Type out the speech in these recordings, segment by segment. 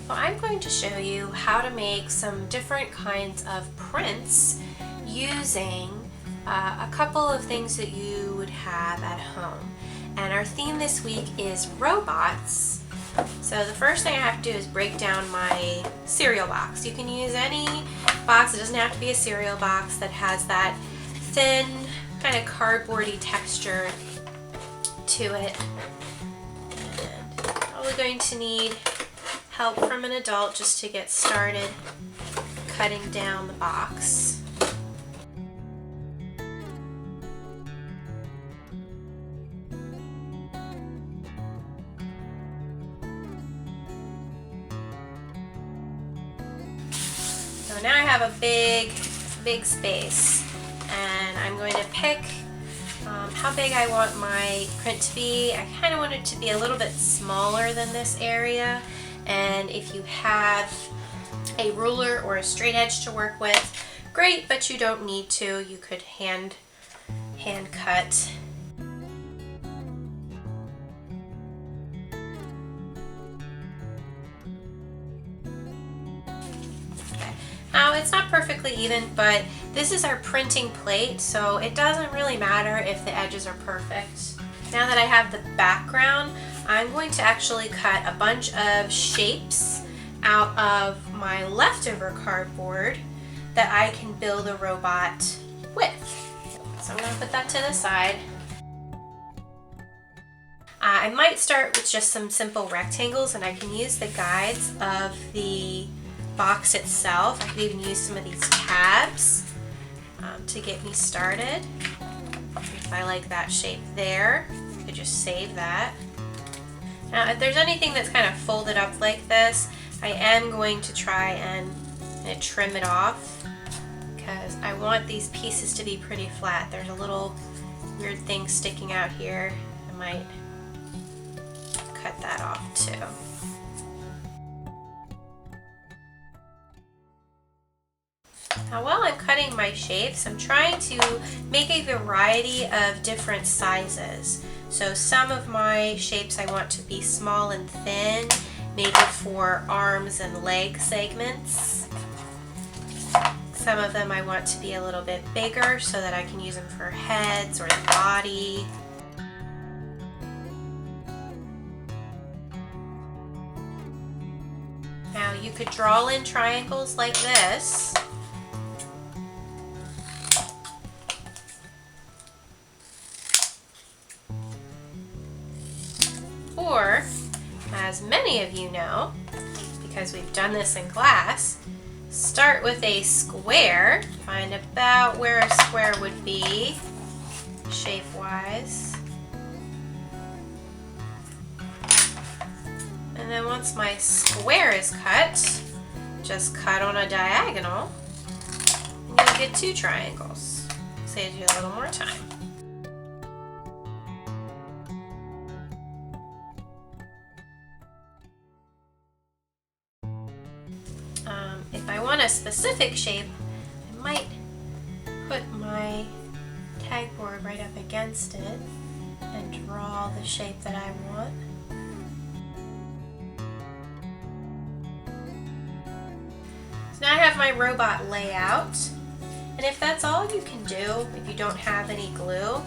Well, I'm going to show you how to make some different kinds of prints using a couple of things that you would have at home. And our theme this week is robots. So the first thing I have to do is break down my cereal box. You can use any box, it doesn't have to be a cereal box, that has that thin kind of cardboardy texture to it. And probably going to need help from an adult just to get started cutting down the box. So now I have a big space, and I'm going to pick how big I want my print to be. I kind of want it to be a little bit smaller than this area. And if you have a ruler or a straight edge to work with, great, but you don't need to. You could hand cut. Okay. Now it's not perfectly even, but this is our printing plate, so it doesn't really matter if the edges are perfect. Now that I have the background, I'm going to actually cut a bunch of shapes out of my leftover cardboard that I can build a robot with. So I'm going to put that to the side. I might start with just some simple rectangles, and I can use the guides of the box itself. I could even use some of these tabs to get me started. If I like that shape there, I could just save that. Now, if there's anything that's kind of folded up like this, I am going to try and trim it off because I want these pieces to be pretty flat. There's a little weird thing sticking out here. I might cut that off too. Now, while I'm cutting my shapes, I'm trying to make a variety of different sizes. So some of my shapes I want to be small and thin, maybe for arms and leg segments. Some of them I want to be a little bit bigger so that I can use them for heads or the body. Now you could draw in triangles like this. Or, as many of you know, because we've done this in class, start with a square, find about where a square would be shape-wise. And then once my square is cut, just cut on a diagonal, and you'll get two triangles. Saves you a little more time. If I want a specific shape, I might put my tag board right up against it and draw the shape that I want. So now I have my robot layout, and if that's all you can do, if you don't have any glue,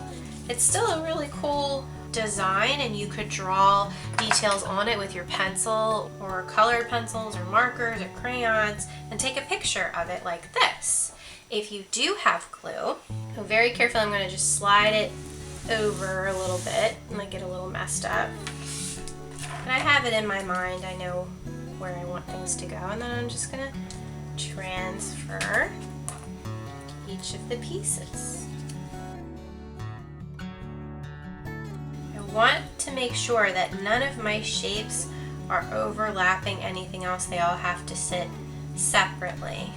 it's still a really cool design, and you could draw details on it with your pencil or colored pencils or markers or crayons and take a picture of it like this. If you do have glue, so very carefully, I'm going to just slide it over a little bit. It might get a little messed up. And I have it in my mind. I know where I want things to go, and then I'm just going to transfer each of the pieces. I want to make sure that none of my shapes are overlapping anything else. They all have to sit separately.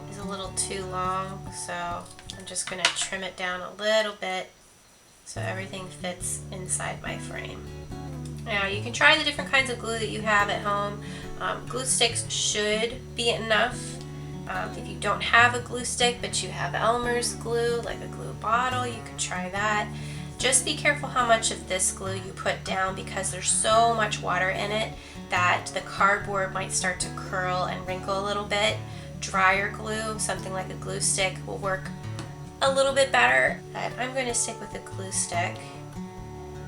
It's a little too long, so I'm just going to trim it down a little bit so everything fits inside my frame. Now you can try the different kinds of glue that you have at home. Glue sticks should be enough. If you don't have a glue stick but you have Elmer's glue, like a glue bottle, you could try that. Just be careful how much of this glue you put down because there's so much water in it that the cardboard might start to curl and wrinkle a little bit. Drier glue, something like a glue stick, will work a little bit better. But I'm going to stick with a glue stick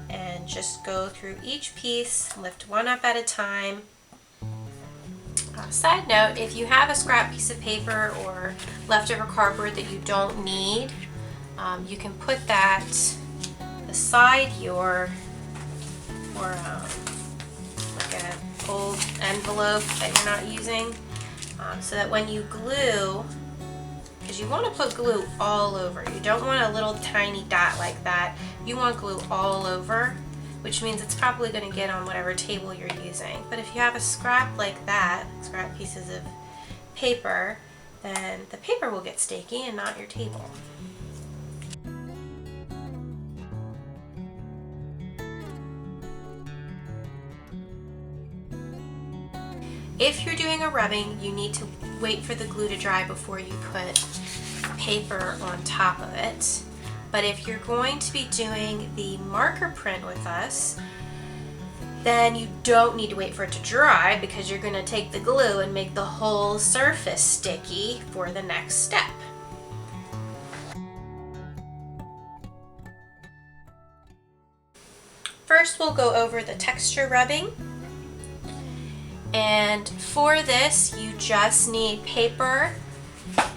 and just go through each piece, lift one up at a time. Side note, if you have a scrap piece of paper or leftover cardboard that you don't need, you can put that beside your, or like an old envelope that you're not using, so that when you glue, because you want to put glue all over, you don't want a little tiny dot like that, you want glue all over, which means it's probably going to get on whatever table you're using. But if you have a scrap like that, scrap pieces of paper, then the paper will get sticky and not your table. If you're doing a rubbing, you need to wait for the glue to dry before you put paper on top of it. But if you're going to be doing the marker print with us, then you don't need to wait for it to dry because you're going to take the glue and make the whole surface sticky for the next step. First, we'll go over the texture rubbing. And for this, you just need paper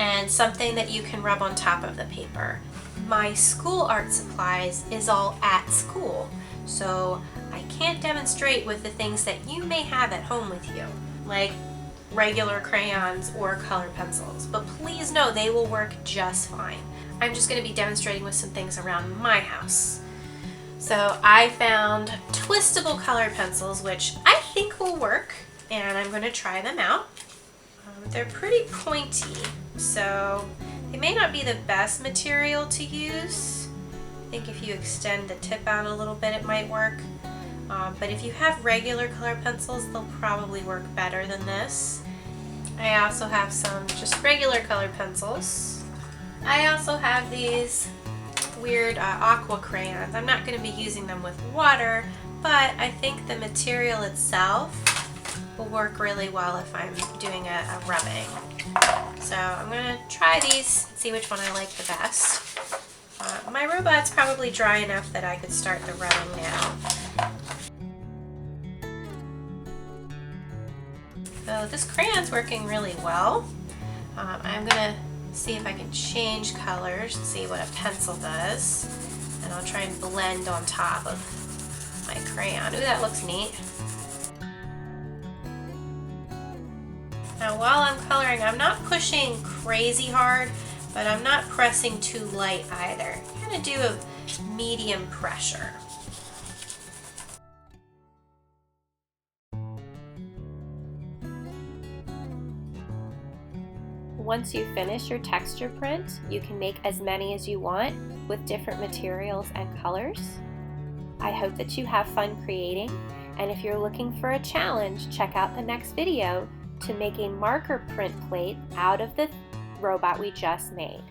and something that you can rub on top of the paper. My school art supplies is all at school, so I can't demonstrate with the things that you may have at home with you, like regular crayons or color pencils, but please know they will work just fine. I'm just going to be demonstrating with some things around my house. So I found twistable colored pencils, which I think will work, and I'm going to try them out. They're pretty pointy, so they may not be the best material to use. I think if you extend the tip out a little bit, it might work. But if you have regular color pencils, they'll probably work better than this. I also have some just regular colored pencils. I also have these weird aqua crayons. I'm not going to be using them with water, but I think the material itself will work really well if I'm doing a rubbing. So I'm going to try these and see which one I like the best. My robot's probably dry enough that I could start the rubbing now. So this crayon's working really well. I'm going to see if I can change colors and see what a pencil does. And I'll try and blend on top of my crayon. Ooh, that looks neat. Now while I'm coloring, I'm not pushing crazy hard, but I'm not pressing too light either. I'm going to do a medium pressure. Once you finish your texture print, you can make as many as you want with different materials and colors. I hope that you have fun creating, and if you're looking for a challenge, check out the next video to make a marker print plate out of the robot we just made.